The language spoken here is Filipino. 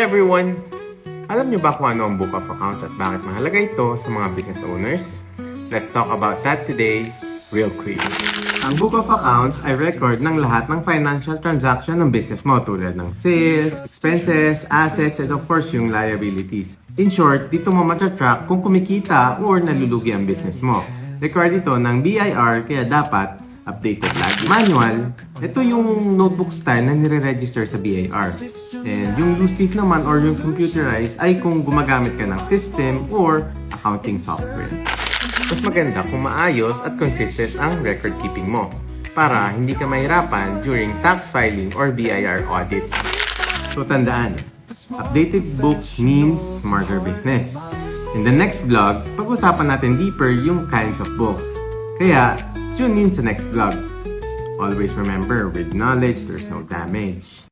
everyone! Alam niyo ba kung ano ang Book of Accounts at bakit mahalaga ito sa mga business owners? Let's talk about that today, real quick. Ang Book of Accounts ay record ng lahat ng financial transaction ng business mo tulad ng sales, expenses, assets, and of course yung liabilities. In short, dito mo matatrack kung kumikita or nalulugi ang business mo. Record ito ng BIR kaya dapat updated lagi. Manual, ito yung notebook style na nire-register sa BIR. And yung loose leaf naman or yung computerized ay kung gumagamit ka ng system or accounting software. Mas maganda kung maayos at consistent ang record keeping mo para hindi ka mahirapan during tax filing or BIR audits. So tandaan, updated books means smarter business. In the next vlog, pag-usapan natin deeper yung kinds of books. Kaya, tune in sa next vlog. Always remember, with knowledge, there's no damage.